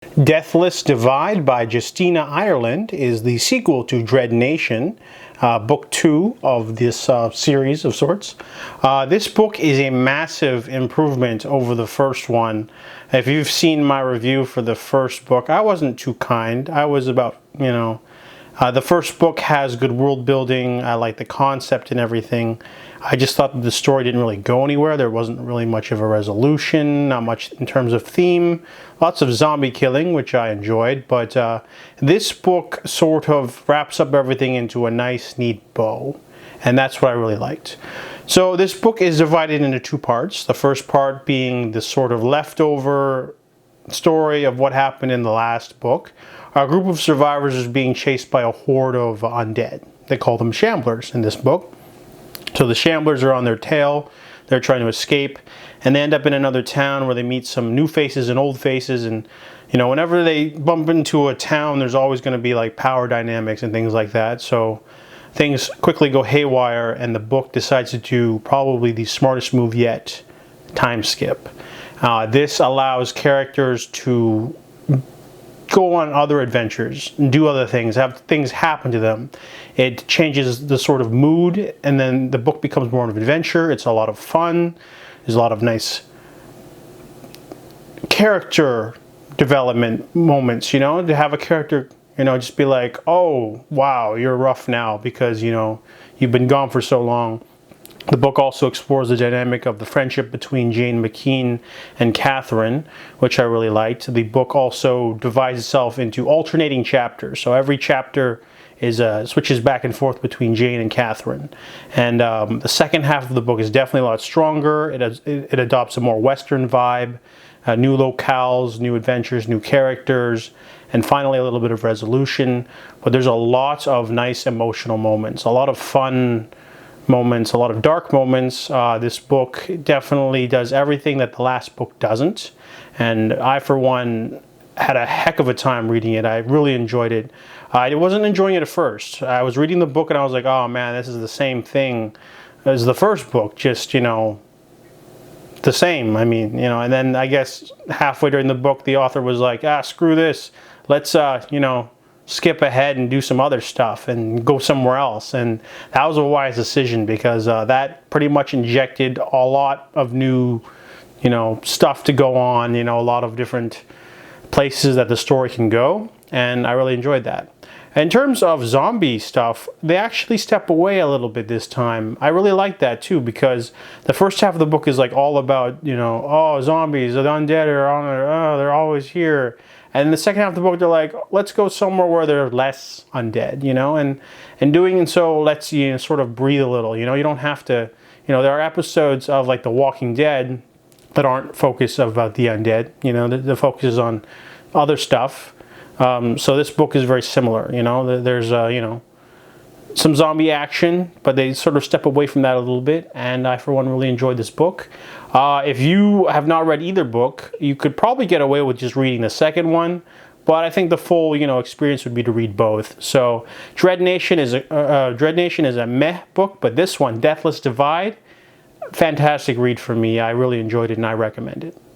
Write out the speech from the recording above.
Deathless Divide by Justina Ireland is the sequel to Dread Nation, book 2 of this series of sorts. This book is a massive improvement over the first one. If you've seen my review for the first book, I wasn't too kind. I was about, the first book has good world building. I like the concept and everything. I just thought that the story didn't really go anywhere. There wasn't really much of a resolution, not much in terms of theme. Lots of zombie killing, which I enjoyed, but this book sort of wraps up everything into a nice, neat bow, and that's what I really liked. So this book is divided into two parts. The first part being the sort of leftover story of what happened in the last book. A group of survivors is being chased by a horde of undead. They call them shamblers in this book. So the shamblers are on their tail, they're trying to escape, and they end up in another town where they meet some new faces and old faces, and whenever they bump into a town, there's always going to be like power dynamics and things like that, so things quickly go haywire, and the book decides to do probably the smartest move yet: time skip. This allows characters to go on other adventures and do other things, have things happen to them. It changes the sort of mood, and then the book becomes more of an adventure. It's a lot of fun. There's a lot of nice character development moments, to have a character, just be like, oh, wow, you're rough now because, you've been gone for so long. The book also explores the dynamic of the friendship between Jane, McKeene and Katharine, which I really liked. The book also divides itself into alternating chapters. So every chapter is switches back and forth between Jane and Katharine. And the second half of the book is definitely a lot stronger. It adopts a more Western vibe, new locales, new adventures, new characters, and finally a little bit of resolution. But there's a lot of nice emotional moments, a lot of fun moments, a lot of dark moments. This book definitely does everything that the last book doesn't, and I for one had a heck of a time reading it. I really enjoyed it. I wasn't enjoying it at first. I was reading the book and I was like, oh man, this is the same thing as the first book, just the same. I mean, and then I guess halfway during the book the author was like, screw this, let's skip ahead and do some other stuff and go somewhere else. And that was a wise decision, because that pretty much injected a lot of new stuff to go on, a lot of different places that the story can go, and I really enjoyed that. In terms of zombie stuff, they actually step away a little bit this time. I really like that too, because the first half of the book is like all about, oh, zombies, the undead are on, they're always here. And in the second half of the book, they're like, let's go somewhere where there are less undead, and doing so lets you sort of breathe a little, you don't have to, there are episodes of like The Walking Dead that aren't focused about the undead, the focus is on other stuff. So this book is very similar, there's, some zombie action, but they sort of step away from that a little bit, and I for one really enjoyed this book. If you have not read either book, you could probably get away with just reading the second one, but I think the full experience would be to read both. So Dread Nation is a meh book, but this one, Deathless Divide, fantastic read for me. I really enjoyed it and I recommend it.